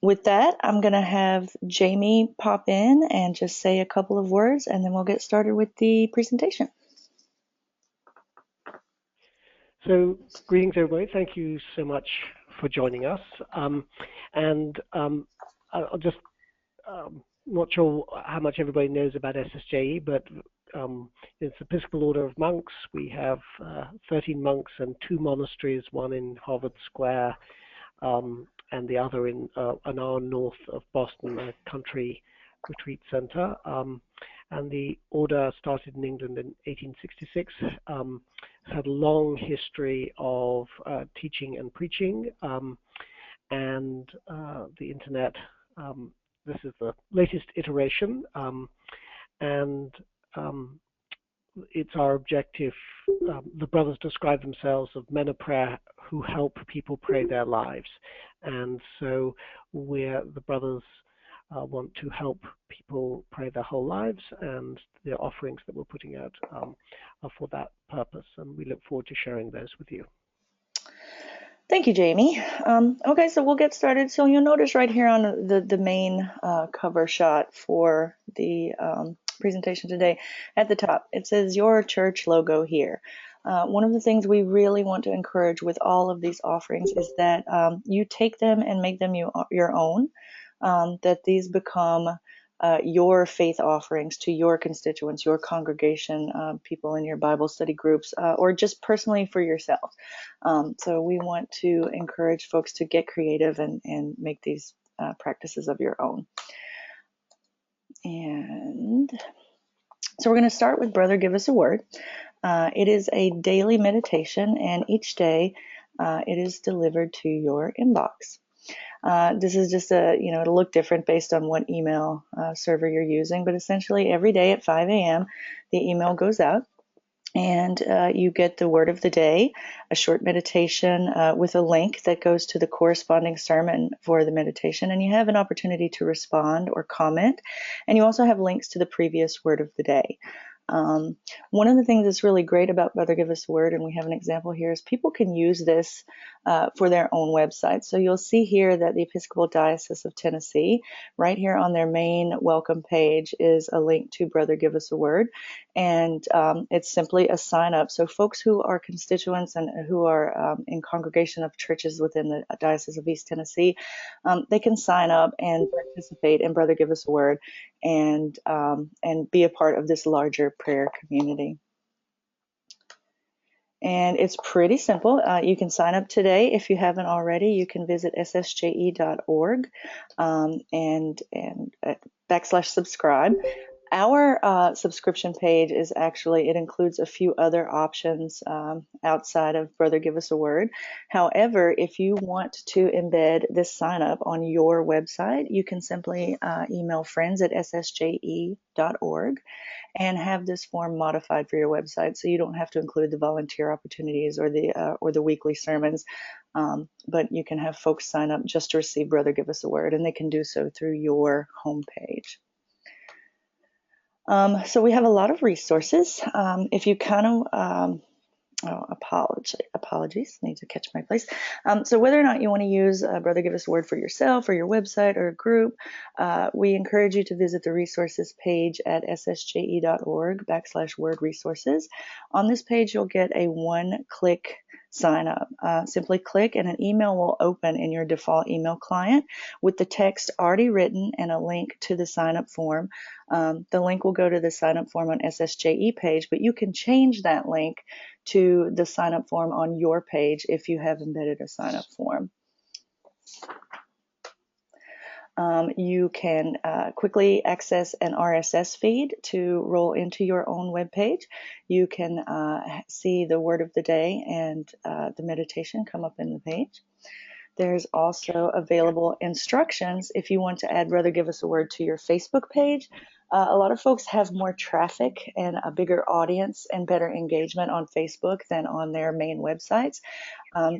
With that, I'm going to have Jamie pop in and just say a couple of words, and then we'll get started with the presentation. So, greetings, everybody. Thank you so much for joining us. I'll just not sure how much everybody knows about SSJE, but it's the Episcopal Order of Monks. We have 13 monks and 2 monasteries, one in Harvard Square and the other in an hour north of Boston, a country retreat center. And the order started in England in 1866. Had a long history of teaching and preaching, and the internet. This is the latest iteration, and it's our objective. The brothers describe themselves as men of prayer who help people pray their lives, and so the brothers want to help people pray their whole lives, and the offerings that we're putting out are for that purpose, and we look forward to sharing those with you. Thank you, Jamie. Okay, so we'll get started. So you'll notice right here on the main cover shot for the presentation today, at the top, it says your church logo here. One of the things we really want to encourage with all of these offerings is that you take them and make them your own, that these become your faith offerings to your constituents, your congregation, people in your Bible study groups, or just personally for yourself. So we want to encourage folks to get creative and make these practices of your own. And so we're going to start with Brother Give Us a Word. It is a daily meditation, and each day it is delivered to your inbox. This is just it'll look different based on what email server you're using, but essentially every day at 5 a.m. the email goes out, and you get the word of the day, a short meditation with a link that goes to the corresponding sermon for the meditation, and you have an opportunity to respond or comment, and you also have links to the previous word of the day. One of the things that's really great about Brother Give Us a Word, and we have an example here, is people can use this for their own website. So you'll see here that the Episcopal Diocese of Tennessee, right here on their main welcome page, is a link to Brother Give Us a Word, and it's simply a sign up. So folks who are constituents and who are in congregation of churches within the Diocese of East Tennessee, they can sign up and participate in Brother Give Us a Word and be a part of this larger prayer community. And it's pretty simple. You can sign up today if you haven't already. You can visit ssje.org and /subscribe. Our subscription page is actually, it includes a few other options outside of Brother Give Us a Word. However, if you want to embed this sign up on your website, you can simply email friends@ssje.org and have this form modified for your website, so you don't have to include the volunteer opportunities or the weekly sermons, but you can have folks sign up just to receive Brother Give Us a Word, and they can do so through your homepage. So we have a lot of resources. If you kind of apologies, need to catch my place. So whether or not you want to use Brother Give Us a Word for yourself or your website or a group, we encourage you to visit the resources page at ssje.org/word resources. On this page, you'll get a one-click sign up. Simply click and an email will open in your default email client with the text already written and a link to the sign up form. The link will go to the sign up form on SSJE page, but you can change that link to the sign up form on your page if you have embedded a sign up form. You can quickly access an RSS feed to roll into your own web page. You can see the word of the day and the meditation come up in the page. There's also available instructions if you want to add Brother Give Us a Word to your Facebook page. A lot of folks have more traffic and a bigger audience and better engagement on Facebook than on their main websites.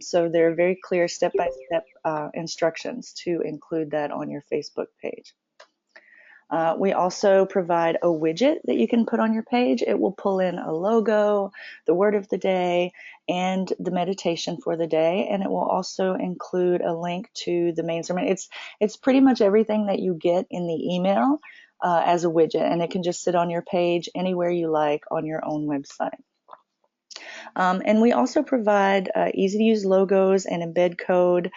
So there are very clear step-by-step instructions to include that on your Facebook page. We also provide a widget that you can put on your page. It will pull in a logo, the word of the day, and the meditation for the day, and it will also include a link to the main sermon. It's pretty much everything that you get in the email as a widget, and it can just sit on your page anywhere you like on your own website. And we also provide easy to use logos and embed code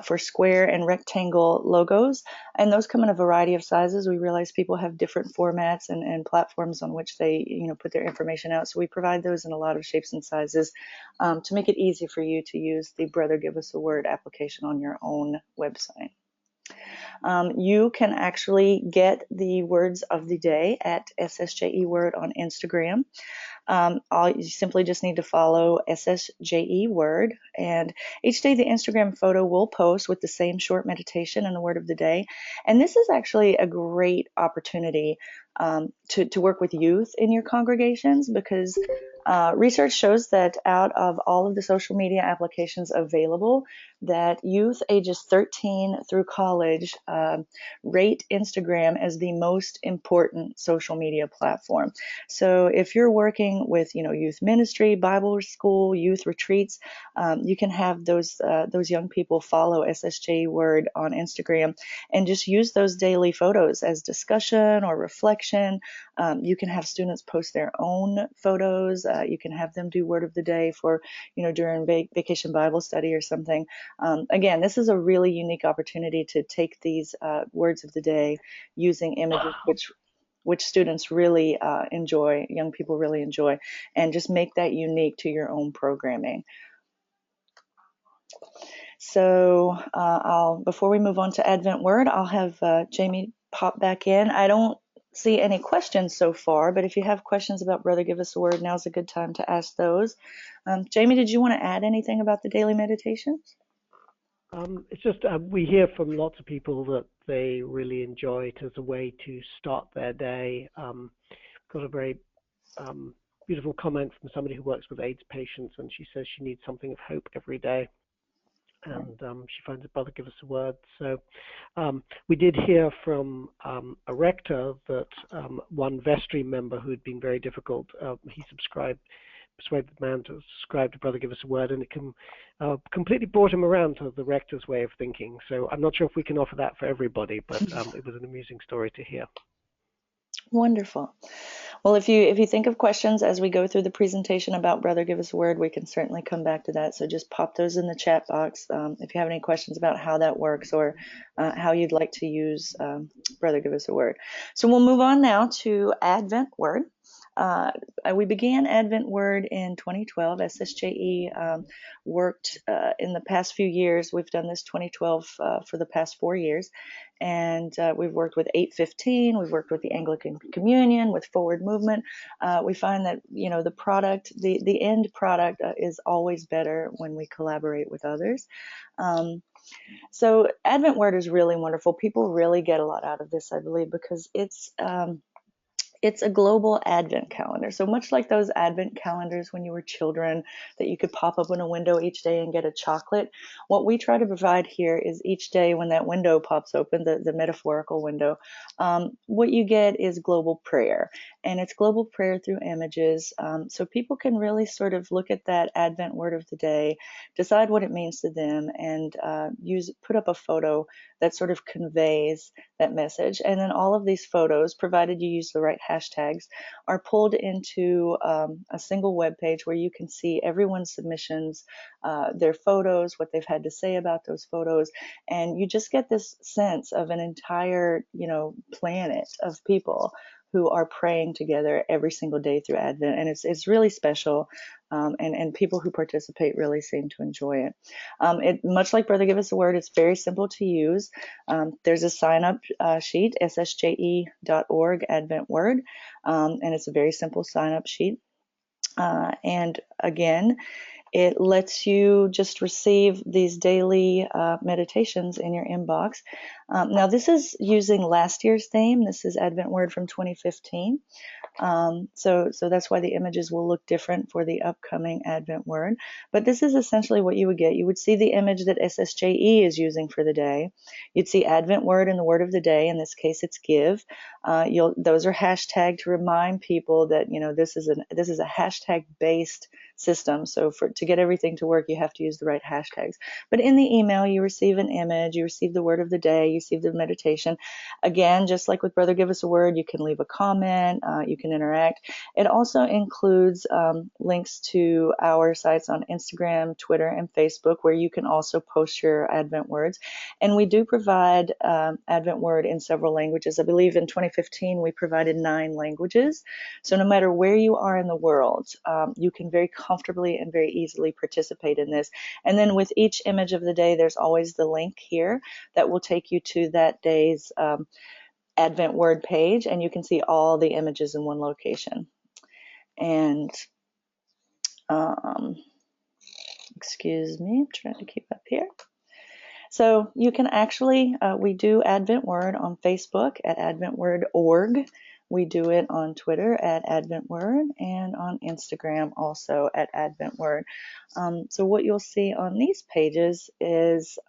for square and rectangle logos. And those come in a variety of sizes. We realize people have different formats and platforms on which they put their information out. So we provide those in a lot of shapes and sizes to make it easy for you to use the Brother Give Us a Word application on your own website. You can actually get the words of the day at SSJE Word on Instagram. You simply just need to follow SSJE Word, and each day the Instagram photo will post with the same short meditation and the word of the day. And this is actually a great opportunity to work with youth in your congregations, because research shows that out of all of the social media applications available, that youth ages 13 through college rate Instagram as the most important social media platform. So if you're working with youth ministry, Bible school, youth retreats, you can have those young people follow SSJ Word on Instagram and just use those daily photos as discussion or reflection. You can have students post their own photos. You can have them do word of the day for during vacation Bible study or something. Again, this is a really unique opportunity to take these words of the day using images which students really enjoy, young people really enjoy, and just make that unique to your own programming. So before we move on to Advent Word, I'll have Jamie pop back in. I don't see any questions so far, but if you have questions about Brother Give Us a Word, now's a good time to ask those. Jamie, did you want to add anything about the daily meditations? It's just we hear from lots of people that they really enjoy it as a way to start their day. Got a very beautiful comment from somebody who works with AIDS patients, and she says she needs something of hope every day. And she finds a Brother Give Us a Word. So we did hear from a rector that one vestry member who'd been very difficult, he persuaded the man to subscribe to Brother Give Us a Word, and it completely brought him around to the rector's way of thinking. So I'm not sure if we can offer that for everybody, but it was an amusing story to hear. Wonderful. Well, if you think of questions as we go through the presentation about Brother Give Us a Word, we can certainly come back to that. So just pop those in the chat box if you have any questions about how that works or how you'd like to use Brother Give Us a Word. So we'll move on now to Advent Word. We began Advent Word in 2012. SSJE worked in the past few years. We've done this 2012 for the past 4 years. And we've worked with 815. We've worked with the Anglican Communion, with Forward Movement. We find that, the product, the end product is always better when we collaborate with others. So Advent Word is really wonderful. People really get a lot out of this, I believe, because it's a global Advent calendar. So much like those Advent calendars when you were children that you could pop up in a window each day and get a chocolate, what we try to provide here is each day when that window pops open, the metaphorical window, what you get is global prayer. And it's global prayer through images. So people can really sort of look at that Advent word of the day, decide what it means to them, and put up a photo that sort of conveys that message. And then all of these photos, provided you use the right hashtags, are pulled into a single web page where you can see everyone's submissions, their photos, what they've had to say about those photos, and you just get this sense of an entire, planet of people who are praying together every single day through Advent, and it's really special. And people who participate really seem to enjoy it. Much like Brother Give Us a Word, it's very simple to use. There's a sign-up sheet, ssje.org Advent Word, and it's a very simple sign-up sheet. And again, it lets you just receive these daily meditations in your inbox. Now, this is using last year's theme. This is Advent Word from 2015. So that's why the images will look different for the upcoming Advent word. But this is essentially what you would get. You would see the image that SSJE is using for the day. You'd see Advent word and the word of the day. In this case, it's give. Those are hashtagged to remind people that this is a hashtag based system. So to get everything to work, you have to use the right hashtags. But in the email, you receive an image, you receive the word of the day, you receive the meditation. Again, just like with Brother Give Us a Word, you can leave a comment, you can interact. It also includes links to our sites on Instagram, Twitter, and Facebook, where you can also post your Advent words. And we do provide Advent word in several languages. I believe in 2015 we provided 9 languages. So no matter where you are in the world, you can very comfortably and very easily participate in this. And then with each image of the day, there's always the link here that will take you to that day's Advent word page, and you can see all the images in one location. And excuse me, I'm trying to keep up here. So you can actually, we do Advent Word on Facebook at adventword.org. We do it on Twitter at Advent Word and on Instagram also at Advent Word. So what you'll see on these pages is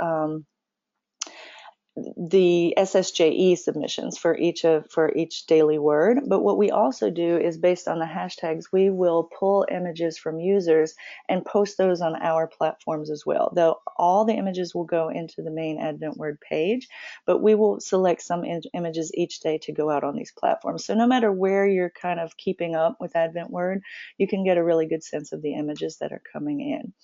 the SSJE submissions for each daily word. But what we also do is, based on the hashtags, we will pull images from users and post those on our platforms as well. Though all the images will go into the main Advent Word page, but we will select some images each day to go out on these platforms. So no matter where you're kind of keeping up with Advent Word, you can get a really good sense of the images that are coming in.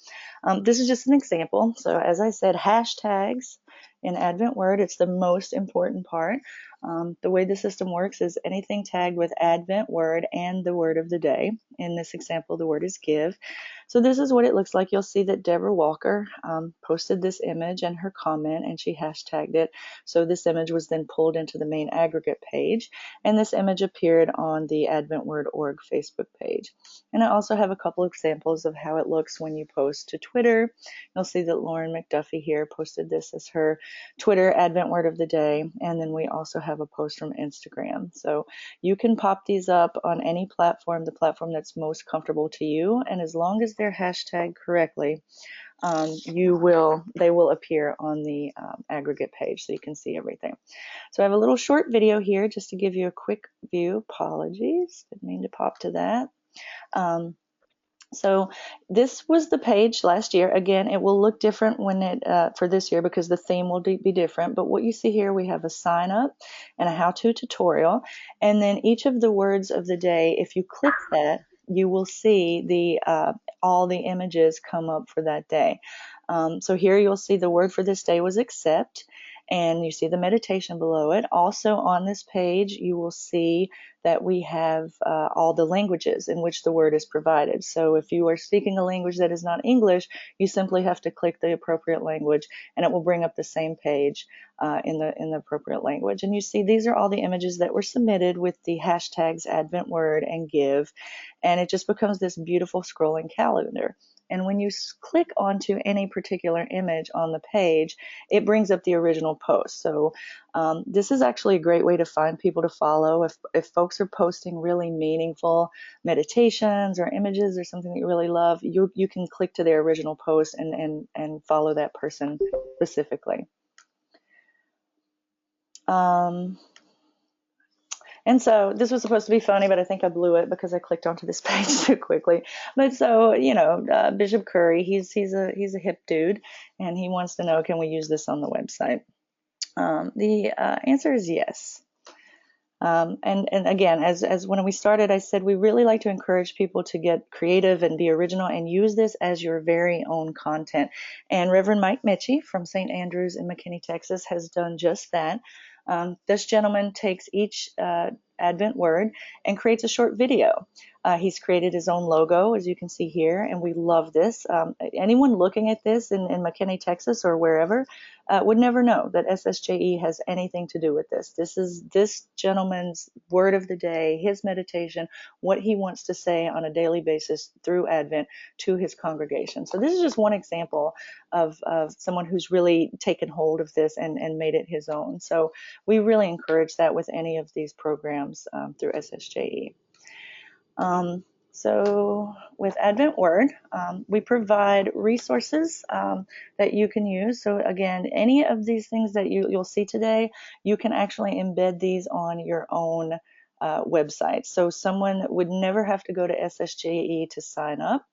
This is just an example. So as I said, hashtags in Advent Word, it's the most important part. The way the system works is anything tagged with Advent Word and the word of the day. In this example, the word is give. So this is what it looks like. You'll see that Deborah Walker posted this image and her comment, and she hashtagged it. So this image was then pulled into the main aggregate page, and this image appeared on the AdventWord.org Facebook page. And I also have a couple of examples of how it looks when you post to Twitter. You'll see that Lauren McDuffie here posted this as her Twitter Advent Word of the Day, and then we also have a post from Instagram. So you can pop these up on any platform, the platform that's most comfortable to you, and as long as they're hashtagged correctly, they will appear on the aggregate page, so you can see everything. So I have a little short video here just to give you a quick view. Apologies, didn't mean to pop to that. So this was the page last year. Again, it will look different when for this year because the theme will be different. But what you see here, we have a sign up and a how-to tutorial. And then each of the words of the day, if you click that, you will see all the images come up for that day. So here you'll see the word for this day was accept, and you see the meditation below it. Also on this page, you will see that we have all the languages in which the word is provided. So if you are speaking a language that is not English, you simply have to click the appropriate language, and it will bring up the same page in the appropriate language. And you see these are all the images that were submitted with the hashtags Advent Word and Give, and it just becomes this beautiful scrolling calendar. And when you click onto any particular image on the page, it brings up the original post. So this is actually a great way to find people to follow. If folks are posting really meaningful meditations or images or something that you really love, you can click to their original post and follow that person specifically. And so this was supposed to be funny, but I think I blew it because I clicked onto this page too quickly. But so, Bishop Curry, he's a hip dude, and he wants to know, can we use this on the website? The answer is yes. And again, as when we started, I said we really like to encourage people to get creative and be original and use this as your very own content. And Reverend Mike Mitchie from St. Andrews in McKinney, Texas, has done just that. This gentleman takes each Advent word and creates a short video. He's created his own logo, as you can see here, and we love this. Anyone looking at this in McKinney, Texas, or wherever, would never know that SSJE has anything to do with this. This is this gentleman's word of the day, his meditation, what he wants to say on a daily basis through Advent to his congregation. So this is just one example of someone who's really taken hold of this and made it his own. So we really encourage that with any of these programs through SSJE. So with Advent Word, we provide resources that you can use. So again, any of these things that you'll see today, you can actually embed these on your own website. So someone would never have to go to SSJE to sign up.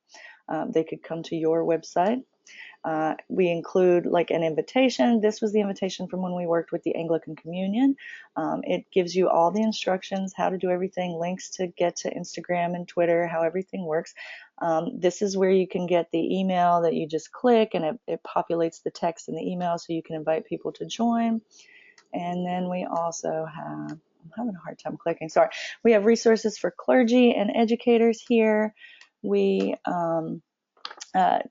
They could come to your website. We include like an invitation. This was the invitation from when we worked with the Anglican Communion. It gives you all the instructions, how to do everything, links to get to Instagram and Twitter, how everything works. This is where you can get the email that you just click, and it populates the text in the email so you can invite people to join. And then we also have, I'm having a hard time clicking, sorry. We have resources for clergy and educators here. We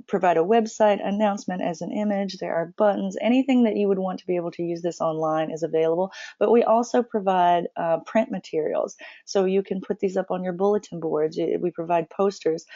provide a website announcement as an image. There are buttons. Anything that you would want to be able to use this online is available. But we also provide print materials. So you can put these up on your bulletin boards. We provide posters.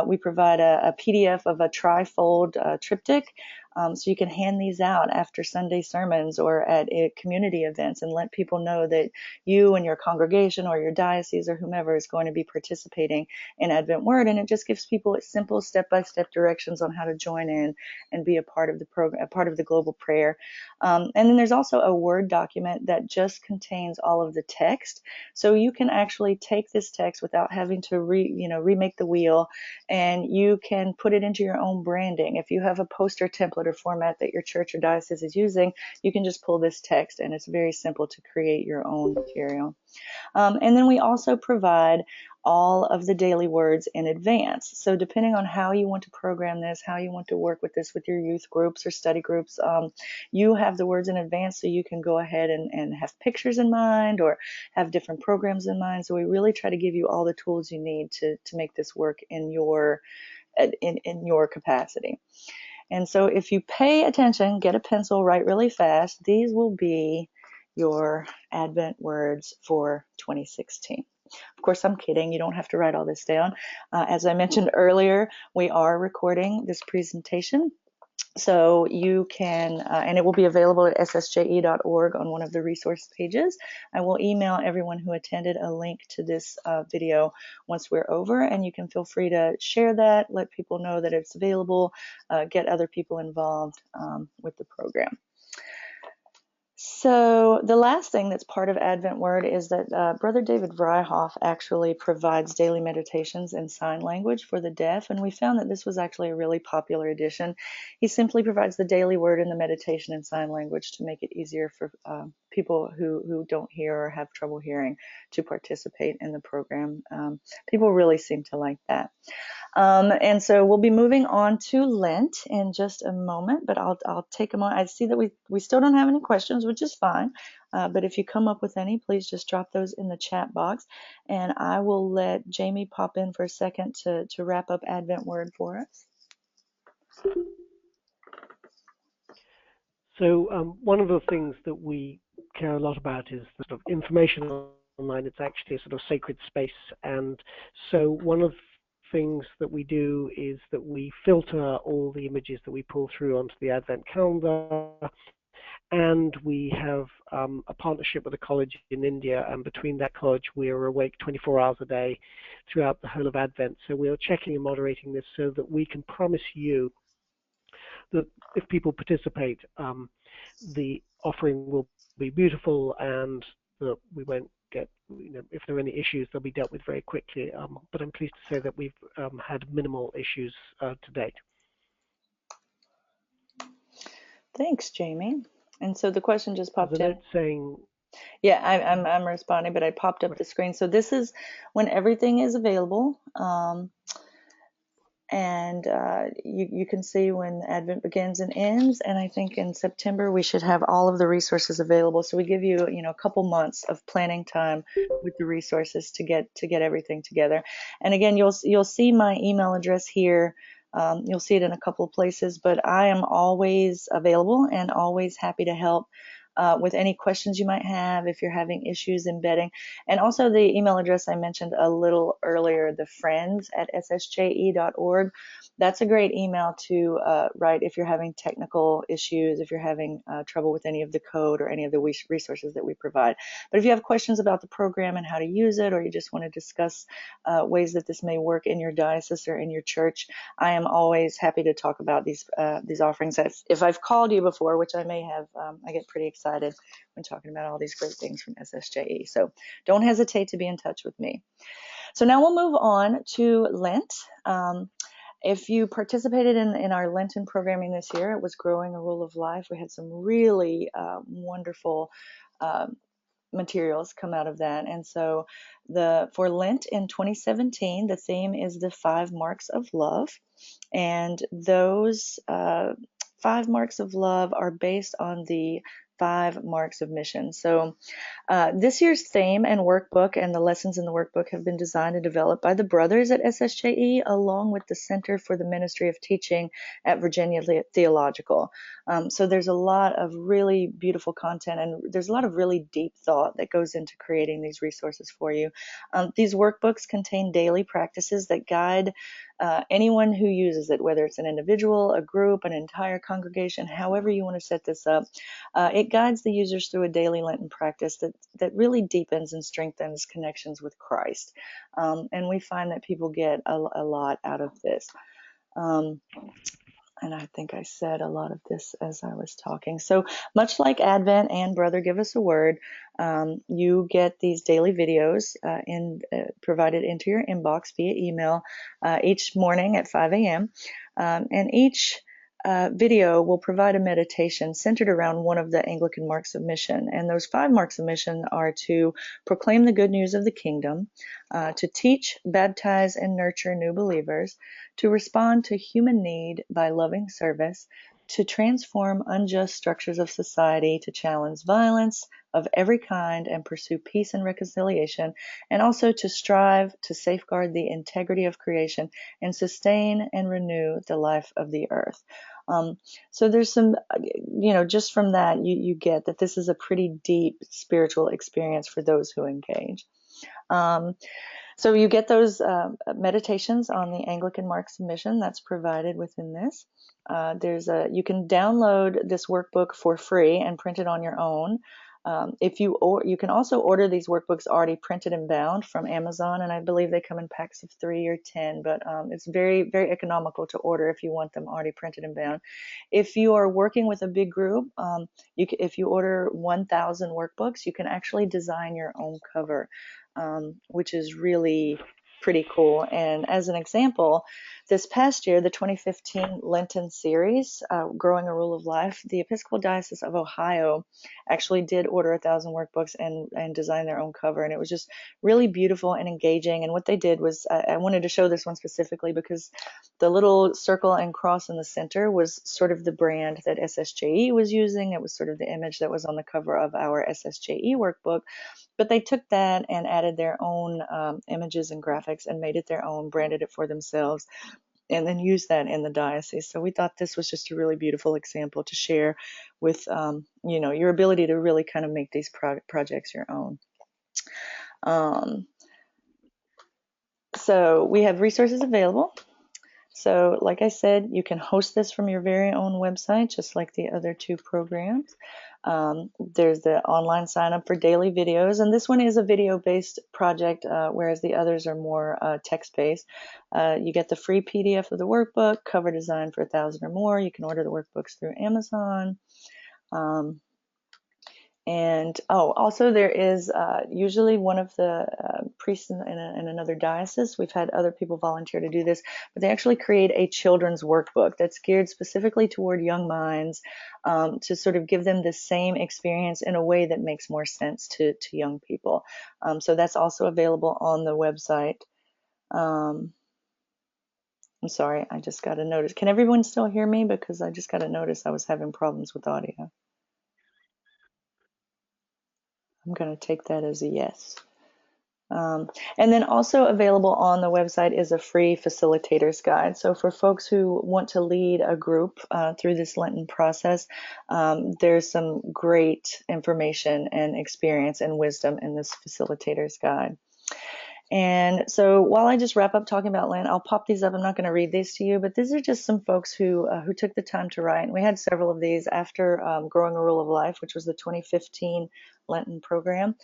We provide a PDF of a trifold triptych. So you can hand these out after Sunday sermons or at community events and let people know that you and your congregation or your diocese or whomever is going to be participating in Advent Word. And it just gives people simple step-by-step directions on how to join in and be a part of the program, a part of the global prayer. And then there's also a Word document that just contains all of the text. So you can actually take this text without having to remake the wheel, and you can put it into your own branding. If you have a poster template or format that your church or diocese is using, you can just pull this text, and it's very simple to create your own material. And then we also provide all of the daily words in advance. So depending on how you want to program this, how you want to work with this with your youth groups or study groups, you have the words in advance, so you can go ahead and have pictures in mind or have different programs in mind. So we really try to give you all the tools you need to make this work in your capacity. And so if you pay attention, get a pencil, write really fast, these will be your Advent words for 2016. Of course, I'm kidding. You don't have to write all this down. As I mentioned earlier, we are recording this presentation. So you can, and it will be available at ssje.org on one of the resource pages. I will email everyone who attended a link to this video once we're over, and you can feel free to share that, let people know that it's available, get other people involved with the program. So the last thing that's part of Advent Word is that Brother David Vryhoff actually provides daily meditations in sign language for the deaf, and we found that this was actually a really popular addition. He simply provides the daily word and the meditation in sign language to make it easier for people who don't hear or have trouble hearing to participate in the program. People really seem to like that. And so we'll be moving on to Lent in just a moment, but I'll take a moment. I see that we still don't have any questions, which is fine. But if you come up with any, please just drop those in the chat box, and I will let Jamie pop in for a second to wrap up Advent Word for us. So one of the things that we care a lot about is the sort of information online. It's actually a sort of sacred space, and so one of the things that we do is that we filter all the images that we pull through onto the Advent calendar, and we have a partnership with a college in India, and between that college we are awake 24 hours a day throughout the whole of Advent. So we are checking and moderating this so that we can promise you that if people participate, the offering will be beautiful, and that we won't get, if there are any issues, they'll be dealt with very quickly. But I'm pleased to say that we've had minimal issues to date. Thanks, Jamie. And so the question just popped in. Saying, yeah, I'm responding, but I popped up the screen. So this is when everything is available. And you can see when Advent begins and ends, and I think in September we should have all of the resources available. So we give you a couple months of planning time with the resources to get everything together. And again, you'll see my email address here. You'll see it in a couple of places, but I am always available and always happy to help. with any questions you might have if you're having issues embedding. And also the email address I mentioned a little earlier, the friends@ssje.org. That's a great email to write if you're having technical issues, if you're having trouble with any of the code or any of the resources that we provide. But if you have questions about the program and how to use it, or you just want to discuss ways that this may work in your diocese or in your church, I am always happy to talk about these offerings. If I've called you before, which I may have, I get pretty excited when talking about all these great things from SSJE. So don't hesitate to be in touch with me. So now we'll move on to Lent. If you participated in our Lenten programming this year, it was Growing a Rule of Life. We had some really wonderful materials come out of that. And so for Lent in 2017, the theme is the 5 marks of love. And those 5 marks of love are based on the 5 marks of mission. So this year's theme and workbook and the lessons in the workbook have been designed and developed by the brothers at SSJE, along with the Center for the Ministry of Teaching at Virginia Theological. So there's a lot of really beautiful content, and there's a lot of really deep thought that goes into creating these resources for you. These workbooks contain daily practices that guide anyone who uses it, whether it's an individual, a group, an entire congregation, however you want to set this up. It guides the users through a daily Lenten practice that really deepens and strengthens connections with Christ. And we find that people get a lot out of this. And I think I said a lot of this as I was talking. So much like Advent and Brother Give Us a Word, you get these daily videos provided into your inbox via email each morning at 5 a.m. And each video will provide a meditation centered around one of the Anglican marks of mission. And those 5 marks of mission are to proclaim the good news of the kingdom, to teach, baptize, and nurture new believers, to respond to human need by loving service, to transform unjust structures of society, to challenge violence of every kind and pursue peace and reconciliation, and also to strive to safeguard the integrity of creation and sustain and renew the life of the earth. So there's some, just from that, you get that this is a pretty deep spiritual experience for those who engage. So you get those meditations on the Anglican marks of mission that's provided within this. You can download this workbook for free and print it on your own. You can also order these workbooks already printed and bound from Amazon, and I believe they come in packs of 3 or 10, but it's very, very economical to order if you want them already printed and bound. If you are working with a big group, if you order 1,000 workbooks, you can actually design your own cover, which is really pretty cool. And as an example, this past year, the 2015 Lenten series, Growing a Rule of Life, the Episcopal Diocese of Ohio actually did order 1,000 workbooks and design their own cover. And it was just really beautiful and engaging. And what they did was, I wanted to show this one specifically because the little circle and cross in the center was sort of the brand that SSJE was using. It was sort of the image that was on the cover of our SSJE workbook. But they took that and added their own images and graphics and made it their own, branded it for themselves, and then used that in the diocese. So we thought this was just a really beautiful example to share with, your ability to really kind of make these projects your own. So we have resources available. So like I said, you can host this from your very own website, just like the other 2 programs. There's the online sign up for daily videos, and this one is a video-based project, whereas the others are more text-based. You get the free PDF of the workbook, cover design for 1,000 or more. You can order the workbooks through Amazon. And also there is usually one of the priests in another diocese. We've had other people volunteer to do this, but they actually create a children's workbook that's geared specifically toward young minds, to sort of give them the same experience in a way that makes more sense to young people. So that's also available on the website. I'm sorry, I just got a notice. Can everyone still hear me? Because I just got a notice I was having problems with audio. I'm going to take that as a yes. And then also available on the website is a free facilitator's guide. So for folks who want to lead a group through this Lenten process, there's some great information and experience and wisdom in this facilitator's guide. And so while I just wrap up talking about Lent, I'll pop these up. I'm not going to read these to you, but these are just some folks who took the time to write. And we had several of these after Growing a Rule of Life, which was the 2015 Lenten program.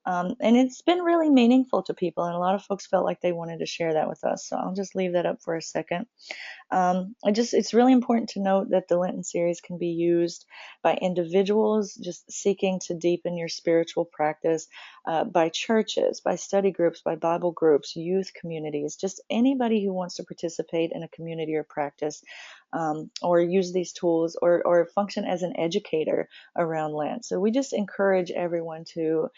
And it's been really meaningful to people, and a lot of folks felt like they wanted to share that with us. So I'll just leave that up for a second. It's really important to note that the Lenten series can be used by individuals just seeking to deepen your spiritual practice, by churches, by study groups, by Bible groups, youth communities, just anybody who wants to participate in a community or practice, or use these tools, or function as an educator around Lent. So we just encourage everyone to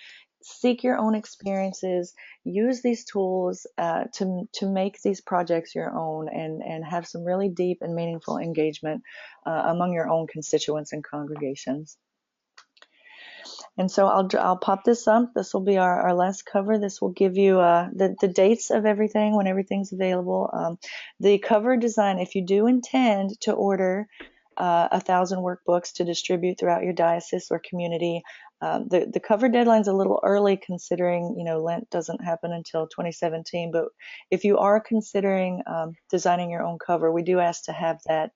seek your own experiences, use these tools to make these projects your own, and have some really deep and meaningful engagement among your own constituents and congregations. And so I'll pop this up. This will be our last cover. This will give you the dates of everything when everything's available. The cover design, if you do intend to order 1,000 workbooks to distribute throughout your diocese or community, the cover deadline's a little early, considering Lent doesn't happen until 2017. But if you are considering designing your own cover, we do ask to have that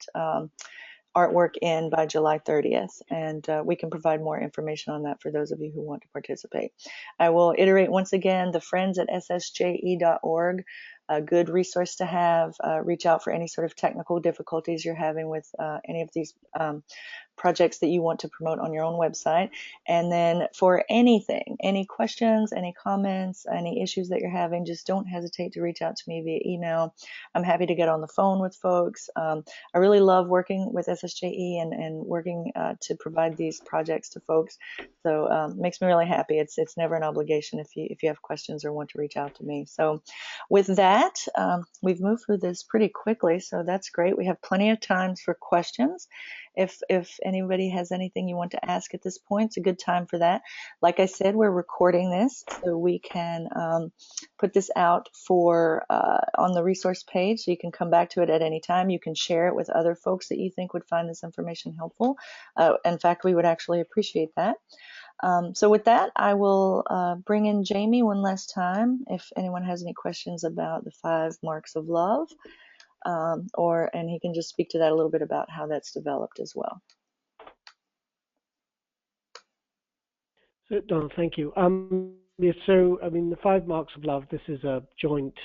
artwork in by July 30th, and we can provide more information on that for those of you who want to participate. I will iterate once again, the friends at ssje.org, a good resource to have. Reach out for any sort of technical difficulties you're having with any of these projects that you want to promote on your own website. And then for anything, any questions, any comments, any issues that you're having, just don't hesitate to reach out to me via email. I'm happy to get on the phone with folks. I really love working with SSJE and working to provide these projects to folks. So it makes me really happy. It's never an obligation if you have questions or want to reach out to me. So with that, we've moved through this pretty quickly, so that's great. We have plenty of time for questions. If anybody has anything you want to ask at this point, it's a good time for that. Like I said, we're recording this so we can put this out for on the resource page, so you can come back to it at any time. You can share it with other folks that you think would find this information helpful. In fact, we would actually appreciate that. So with that, I will bring in Jamie one last time if anyone has any questions about the 5 marks of love. And he can just speak to that a little bit about how that's developed as well. So, Donna, thank you. Yeah, so, I mean, the 5 marks of love, this is a joint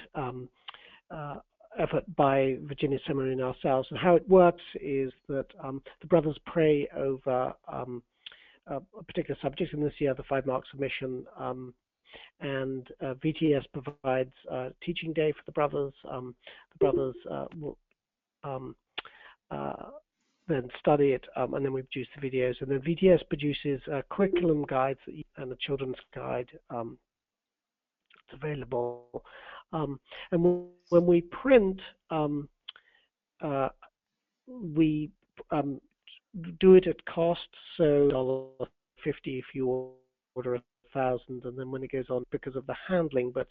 effort by Virginia Seminary and ourselves. And how it works is that the brothers pray over a particular subject, and this year the 5 marks of mission. And VTS provides a teaching day for the brothers. The brothers will then study it, and then we produce the videos. And then VTS produces curriculum guides and a children's guide. It's available. And when we print, we do it at cost, so $1.50 if you order 1,000, and then when it goes on because of the handling. But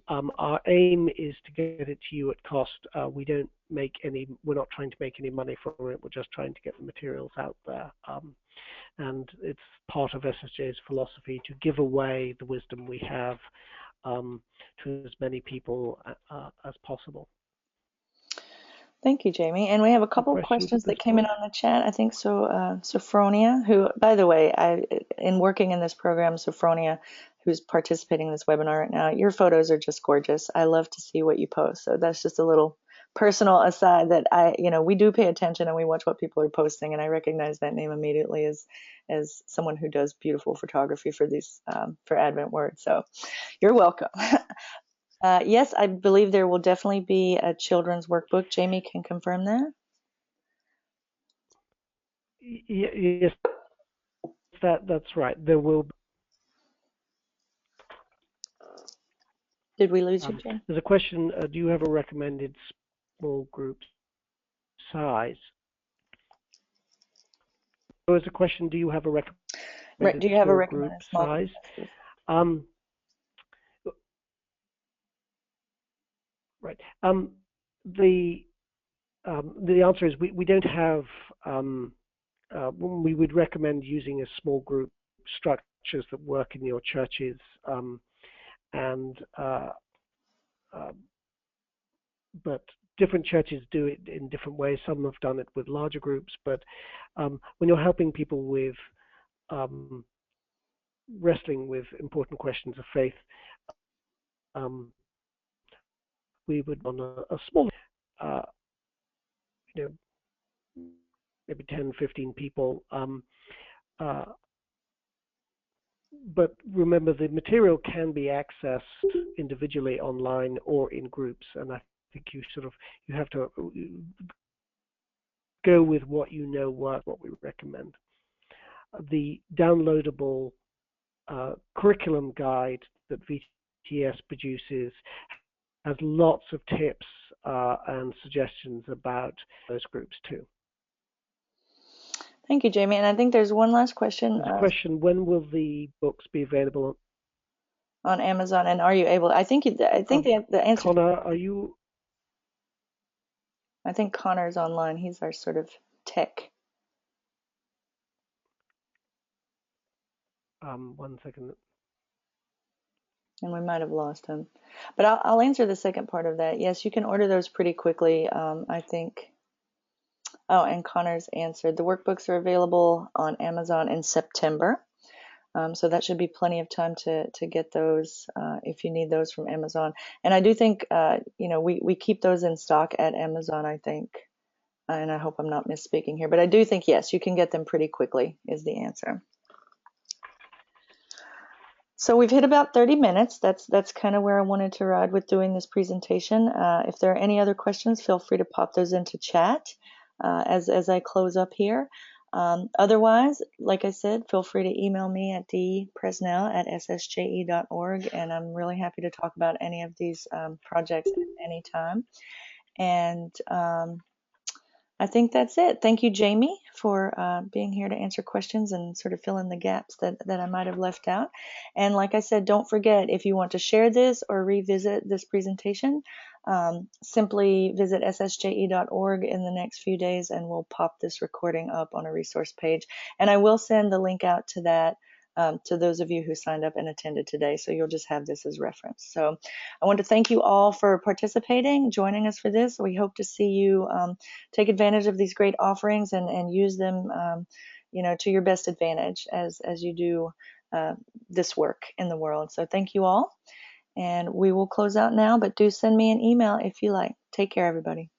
our aim is to get it to you at cost. We're not trying to make any money from it. We're just trying to get the materials out there. And it's part of SSJ's philosophy to give away the wisdom we have to as many people as possible. Thank you, Jamie. And we have a couple of questions that came in on the chat. I think so. Sophronia, who, by the way, in working in this program, Sophronia, who's participating in this webinar right now, your photos are just gorgeous. I love to see what you post. So that's just a little personal aside that we do pay attention and we watch what people are posting, and I recognize that name immediately as someone who does beautiful photography for these for Advent Word. So you're welcome. Yes, I believe there will definitely be a children's workbook. Jamie can confirm that. Yes, that's right. There will be. Did we lose you, Jamie? There's a question. Do you have a recommended small group size? There was a question. Do you have a recommended small group size? Right. The answer is we don't have. We would recommend using a small group structures that work in your churches, and uh, but different churches do it in different ways. Some have done it with larger groups, but when you're helping people with um, wrestling with important questions of faith, um, we would on a small, uh, you know, maybe 10, 15 people. Uh, but remember, the material can be accessed individually online or in groups, and I think you have to go with what you know works, what we recommend. The downloadable curriculum guide that VTS produces has lots of tips and suggestions about those groups too. Thank you, Jamie. And I think there's one last question. There's a question: when will the books be available on Amazon? And are you able? I think the answer. Connor, are you? I think Connor's online. He's our sort of tech. 1 second. And we might have lost him, but I'll answer the second part of that. Yes, you can order those pretty quickly. I think. Oh, and Connor's answered. The workbooks are available on Amazon in September. So that should be plenty of time to get those if you need those from Amazon. And I do think we keep those in stock at Amazon, I think. And I hope I'm not misspeaking here, but I do think yes, you can get them pretty quickly is the answer. So we've hit about 30 minutes. That's kind of where I wanted to ride with doing this presentation. If there are any other questions, feel free to pop those into chat as I close up here. Otherwise, like I said, feel free to email me at dpresnell@ssje.org, and I'm really happy to talk about any of these projects at any time. And I think that's it. Thank you, Jamie, for being here to answer questions and sort of fill in the gaps that I might have left out. And like I said, don't forget, if you want to share this or revisit this presentation, simply visit ssje.org in the next few days and we'll pop this recording up on a resource page. And I will send the link out to that to those of you who signed up and attended today. So you'll just have this as reference. So I want to thank you all for participating, joining us for this. We hope to see you take advantage of these great offerings and use them, to your best advantage as you do this work in the world. So thank you all. And we will close out now, but do send me an email if you like. Take care, everybody.